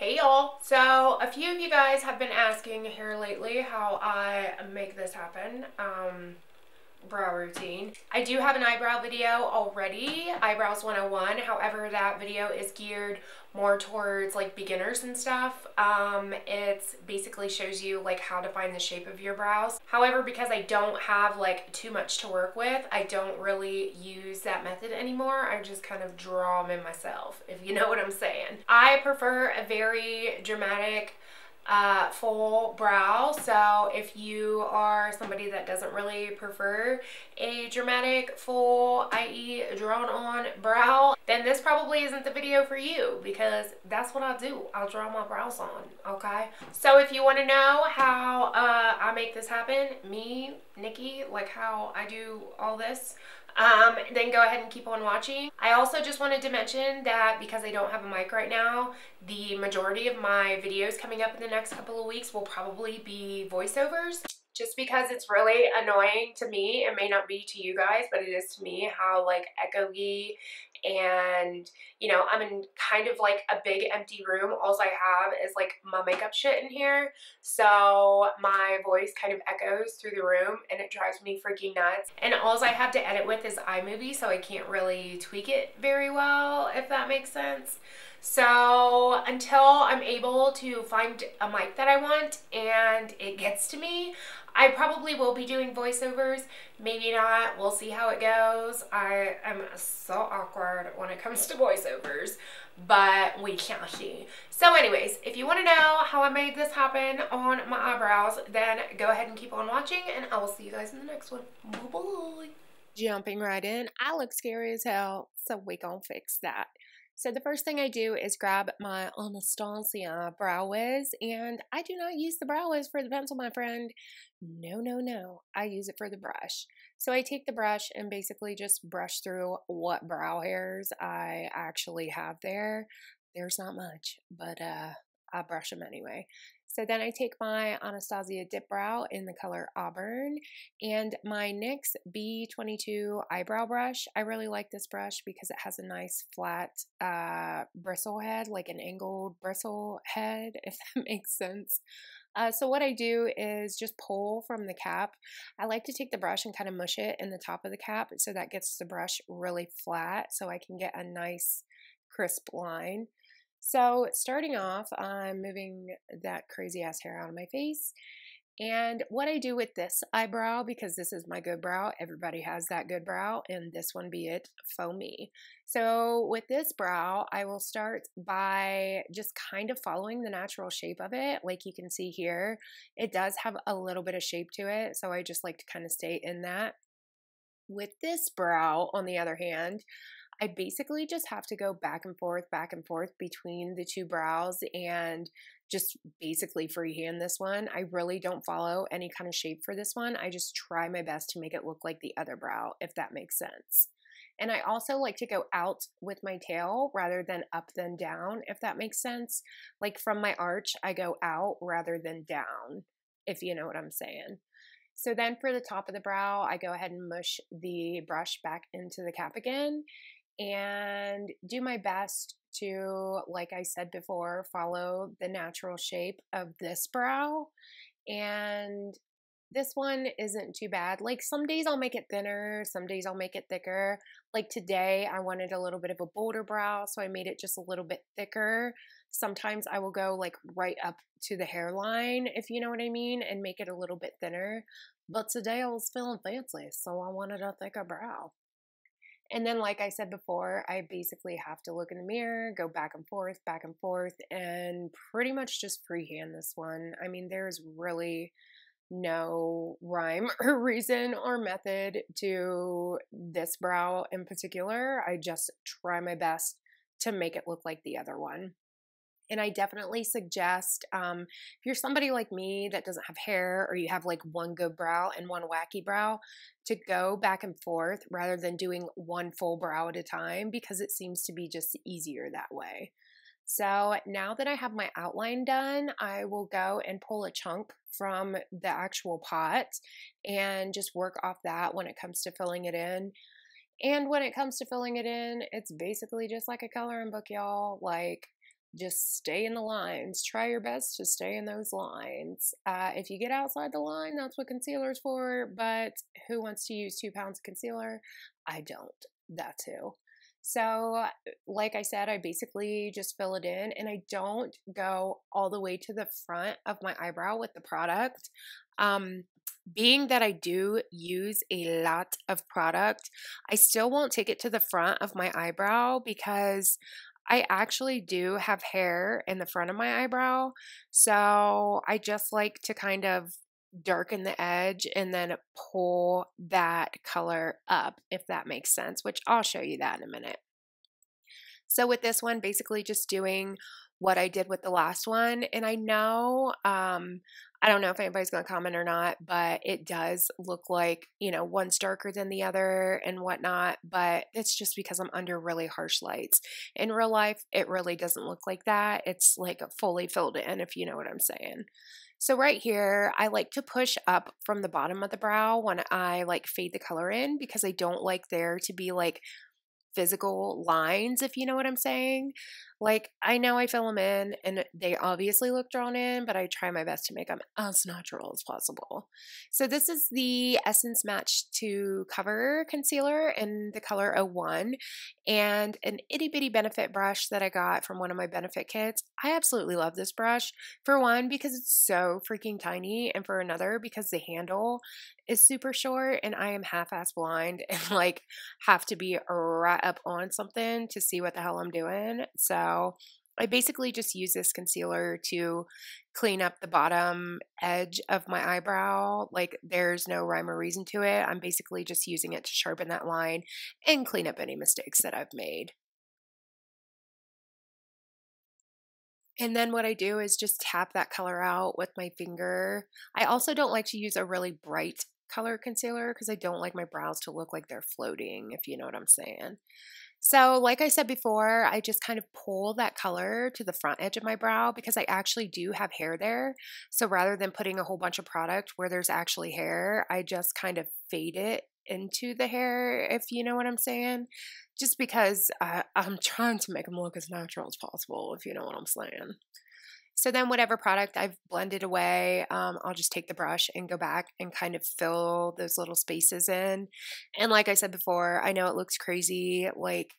Hey y'all! So a few of you guys have been asking here lately how I make this happen. Brow routine. I do have an eyebrow video already, Eyebrows 101. However, that video is geared more towards like beginners and stuff. It's basically shows you like how to find the shape of your brows. However, because I don't have like too much to work with, I don't really use that method anymore. I just kind of draw them in myself, if you know what I'm saying. I prefer a very dramatic full brow. So if you are somebody that doesn't really prefer a dramatic full, i.e. drawn on brow, then this probably isn't the video for you, because that's what I do. I'll draw my brows on, okay? So if you want to know how I make this happen, me, Nikki, like how I do all this, then go ahead and keep on watching. I also just wanted to mention that because I don't have a mic right now, the majority of my videos coming up in the next couple of weeks will probably be voiceovers. Just because it's really annoying to me. It may not be to you guys, but it is to me how like echoey, and you know, I'm in kind of like a big empty room. All I have is like my makeup shit in here. So my voice kind of echoes through the room and it drives me freaking nuts. And all I have to edit with is iMovie, so I can't really tweak it very well, if that makes sense. So until I'm able to find a mic that I want and it gets to me, I probably will be doing voiceovers. Maybe not. We'll see how it goes. I am so awkward when it comes to voiceovers, but we shall see. So anyways, if you want to know how I made this happen on my eyebrows, then go ahead and keep on watching, and I will see you guys in the next one. Bye-bye. Jumping right in. I look scary as hell, so we gonna fix that. So the first thing I do is grab my Anastasia Brow Wiz, and I do not use the Brow Wiz for the pencil, my friend. No, no, no. I use it for the brush. So I take the brush and basically just brush through what brow hairs I actually have there. There's not much, but I brush them anyway. So then I take my Anastasia Dip Brow in the color Auburn and my NYX B22 eyebrow brush. I really like this brush because it has a nice flat bristle head, like an angled bristle head, if that makes sense. So what I do is just pull from the cap. I like to take the brush and kind of mush it in the top of the cap so that gets the brush really flat so I can get a nice crisp line. So starting off, I'm moving that crazy ass hair out of my face. And what I do with this eyebrow, because this is my good brow, everybody has that good brow, and this one be it for me. So with this brow, I will start by just kind of following the natural shape of it. Like you can see here, it does have a little bit of shape to it, so I just like to kind of stay in that. With this brow, on the other hand, I basically just have to go back and forth between the two brows and just basically freehand this one. I really don't follow any kind of shape for this one. I just try my best to make it look like the other brow, if that makes sense. And I also like to go out with my tail rather than up then down, if that makes sense. Like from my arch, I go out rather than down, if you know what I'm saying. So then for the top of the brow, I go ahead and mush the brush back into the cap again and do my best to, like I said before, follow the natural shape of this brow. And this one isn't too bad. Like some days I'll make it thinner, some days I'll make it thicker. Like today I wanted a little bit of a bolder brow, so I made it just a little bit thicker. Sometimes I will go like right up to the hairline, if you know what I mean, and make it a little bit thinner. But today I was feeling fancy, so I wanted a thicker brow. And then, like I said before, I basically have to look in the mirror, go back and forth, and pretty much just freehand this one. I mean, there's really no rhyme or reason or method to this brow in particular. I just try my best to make it look like the other one. And I definitely suggest, if you're somebody like me that doesn't have hair, or you have like one good brow and one wacky brow, to go back and forth rather than doing one full brow at a time, because it seems to be just easier that way. So now that I have my outline done, I will go and pull a chunk from the actual pot and just work off that when it comes to filling it in. And when it comes to filling it in, it's basically just like a coloring book, y'all. Like, just stay in the lines. Try your best to stay in those lines. If you get outside the line, that's what concealer's for, but who wants to use 2 pounds of concealer? I don't. That's who. So, like I said, I basically just fill it in, and I don't go all the way to the front of my eyebrow with the product. Being that I do use a lot of product, I still won't take it to the front of my eyebrow because I actually do have hair in the front of my eyebrow. So I just like to kind of darken the edge and then pull that color up, if that makes sense, which I'll show you that in a minute. So with this one, basically just doing what I did with the last one. And I know, I don't know if anybody's going to comment or not, but it does look like, you know, one's darker than the other and whatnot, but it's just because I'm under really harsh lights. In real life, it really doesn't look like that. It's like fully filled in, if you know what I'm saying. So right here, I like to push up from the bottom of the brow when I like fade the color in because I don't like there to be like physical lines, if you know what I'm saying. Like, I know I fill them in and they obviously look drawn in, but I try my best to make them as natural as possible. So this is the Essence Match to Cover Concealer in the color 01 and an itty bitty benefit brush that I got from one of my benefit kits. I absolutely love this brush. For one, because it's so freaking tiny, and for another, because the handle is super short and I am half-ass blind and like have to be right up on something to see what the hell I'm doing. So I basically just use this concealer to clean up the bottom edge of my eyebrow. Like, there's no rhyme or reason to it. I'm basically just using it to sharpen that line and clean up any mistakes that I've made. And then what I do is just tap that color out with my finger. I also don't like to use a really bright color concealer because I don't like my brows to look like they're floating, if you know what I'm saying. So like I said before, I just kind of pull that color to the front edge of my brow because I actually do have hair there. So rather than putting a whole bunch of product where there's actually hair, I just kind of fade it into the hair, if you know what I'm saying. Just because I'm trying to make them look as natural as possible, if you know what I'm saying. So then whatever product I've blended away, I'll just take the brush and go back and kind of fill those little spaces in. And like I said before, I know it looks crazy, like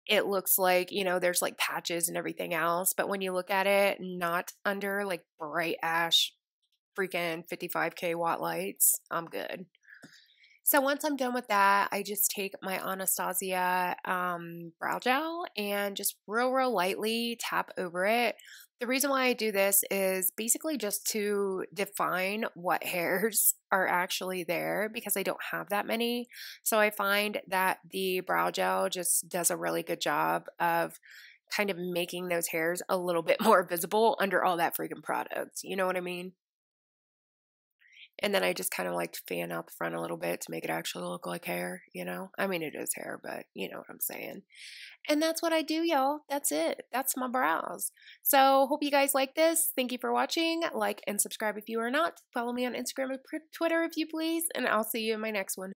it looks like, you know, there's like patches and everything else, but when you look at it, not under like bright ash freaking 55K watt lights, I'm good. So once I'm done with that, I just take my Anastasia brow gel and just real lightly tap over it. The reason why I do this is basically just to define what hairs are actually there because I don't have that many. So I find that the brow gel just does a really good job of kind of making those hairs a little bit more visible under all that freaking product. You know what I mean? And then I just kind of like to fan out the front a little bit to make it actually look like hair, you know? I mean, it is hair, but you know what I'm saying. And that's what I do, y'all. That's it. That's my brows. So hope you guys like this. Thank you for watching. Like and subscribe if you are not. Follow me on Instagram and Twitter if you please. And I'll see you in my next one.